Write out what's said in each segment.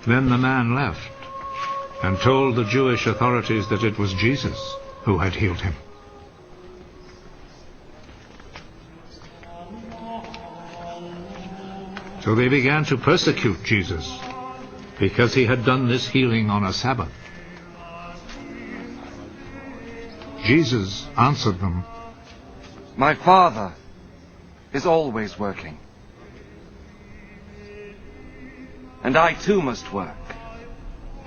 Then the man left and told the Jewish authorities that it was Jesus who had healed him. So they began to persecute Jesus because he had done this healing on a Sabbath. Jesus answered them, "My Father is always working, and I too must work."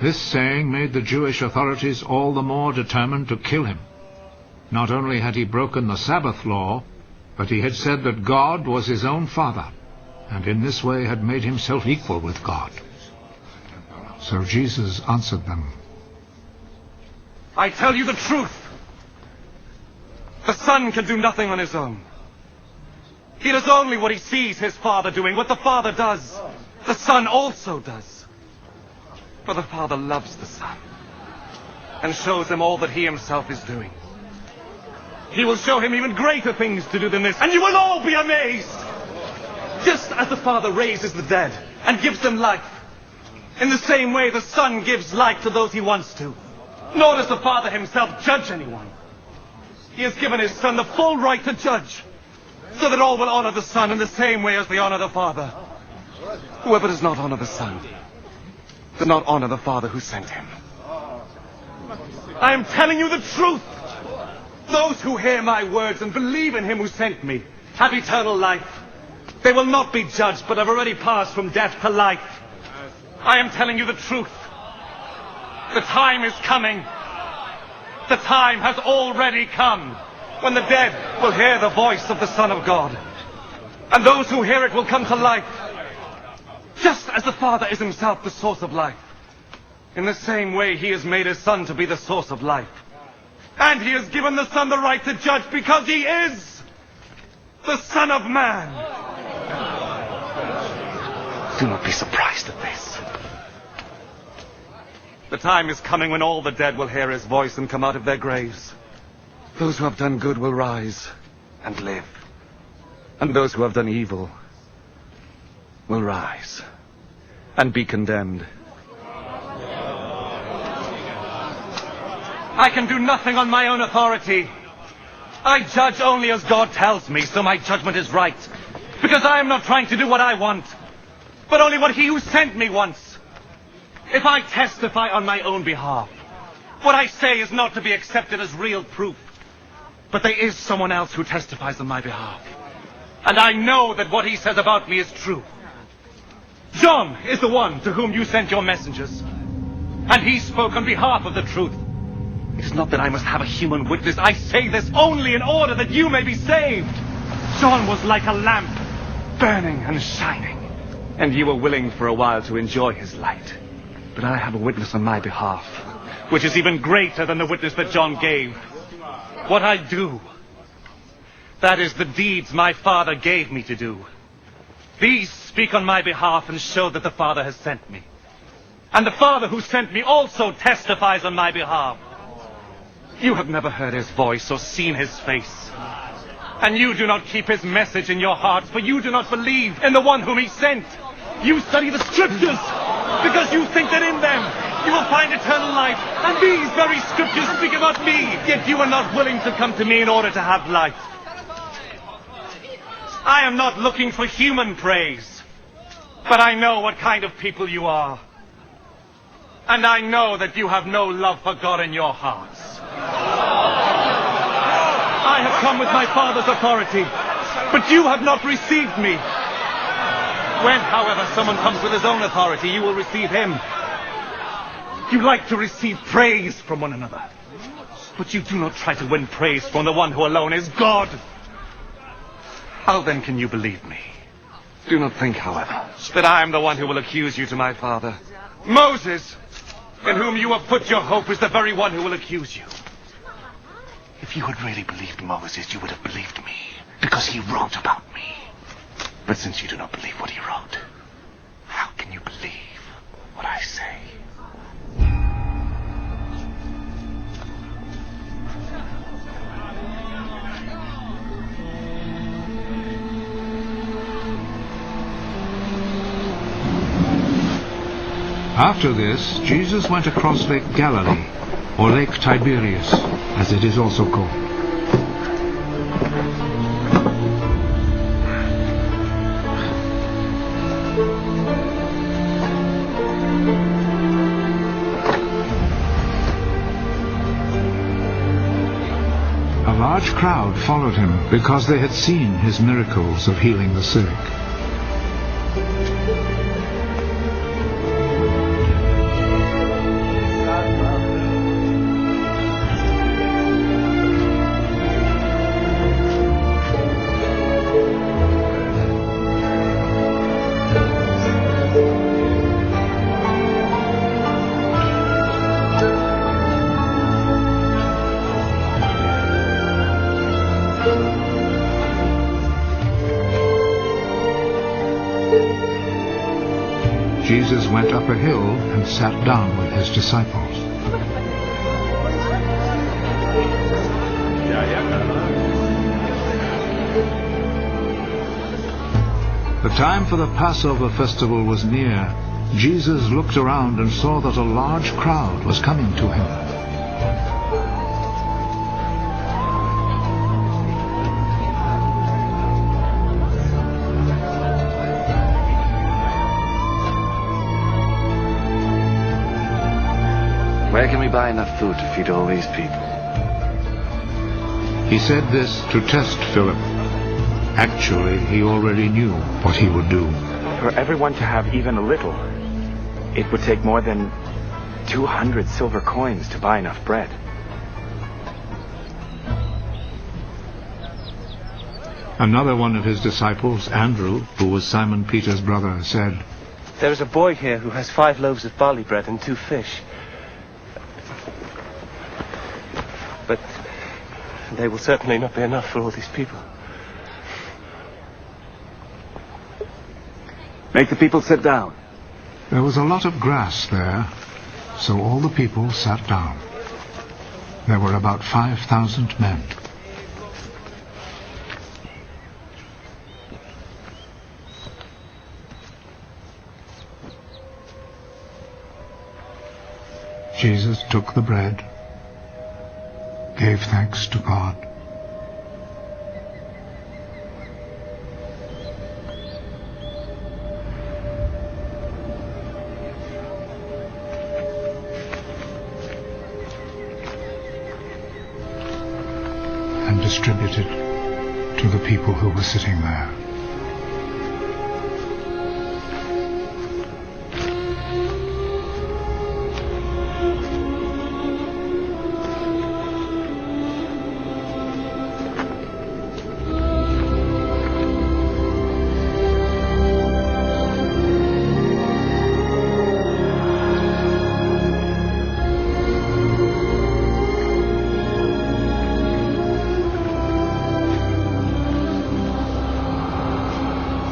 This saying made the Jewish authorities all the more determined to kill him. Not only had he broken the Sabbath law, but he had said that God was his own Father, and in this way had made himself equal with God. So Jesus answered them, "I tell you the truth. The Son can do nothing on his own. He does only what he sees his Father doing. What the Father does, the Son also does. For the Father loves the Son and shows him all that he himself is doing. He will show him even greater things to do than this, and you will all be amazed. Just as the Father raises the dead and gives them life, in the same way the Son gives life to those he wants to. Nor does the Father himself judge anyone. He has given his Son the full right to judge, so that all will honor the Son in the same way as they honor the Father. Whoever does not honor the Son does not honor the Father who sent him. I am telling you the truth. Those who hear my words and believe in him who sent me have eternal life. They will not be judged, but have already passed from death to life. I am telling you the truth. The time is coming. The time has already come when the dead will hear the voice of the Son of God. And those who hear it will come to life. Just as the Father is himself the source of life, in the same way he has made his Son to be the source of life. And he has given the Son the right to judge because he is the Son of Man. Do not be surprised at this. The time is coming when all the dead will hear his voice and come out of their graves. Those who have done good will rise and live. And those who have done evil will rise and be condemned. I can do nothing on my own authority. I judge only as God tells me, so my judgment is right. Because I am not trying to do what I want, but only what he who sent me wants. If I testify on my own behalf, what I say is not to be accepted as real proof. But there is someone else who testifies on my behalf. And I know that what he says about me is true. John is the one to whom you sent your messengers. And he spoke on behalf of the truth. It is not that I must have a human witness. I say this only in order that you may be saved. John was like a lamp, burning and shining. And you were willing for a while to enjoy his light. But I have a witness on my behalf, which is even greater than the witness that John gave. What I do, that is the deeds my Father gave me to do. These speak on my behalf and show that the Father has sent me. And the Father who sent me also testifies on my behalf. You have never heard his voice or seen his face. And you do not keep his message in your hearts, for you do not believe in the one whom he sent. You study the scriptures because you think that in them you will find eternal life. And these very scriptures speak about me, yet you are not willing to come to me in order to have life. I am not looking for human praise, but I know what kind of people you are. And I know that you have no love for God in your hearts. I have come with my Father's authority, but you have not received me. When, however, someone comes with his own authority, you will receive him. You like to receive praise from one another, but you do not try to win praise from the one who alone is God. How then can you believe me? Do not think, however, that I am the one who will accuse you to my Father. Moses, in whom you have put your hope, is the very one who will accuse you. If you had really believed Moses, you would have believed me, because he wrote about me. But since you do not believe what he wrote, how can you believe what I say? After this, Jesus went across Lake Galilee, or Lake Tiberias, as it is also called. A large crowd followed him because they had seen his miracles of healing the sick. Jesus went up a hill and sat down with his disciples. The time for the Passover festival was near. Jesus looked around and saw that a large crowd was coming to him. Where can we buy enough food to feed all these people? He said this to test Philip. Actually, he already knew what he would do. For everyone to have even a little, it would take more than 200 silver coins to buy enough bread. Another one of his disciples, Andrew, who was Simon Peter's brother, said, "There is a boy here who has 5 loaves of barley bread and 2 fish. But they will certainly not be enough for all these people." Make the people sit down. There was a lot of grass there, so all the people sat down. There were about 5,000 men. Jesus took the bread, gave thanks to God, and distributed to the people who were sitting there.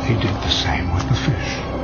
He did the same with the fish.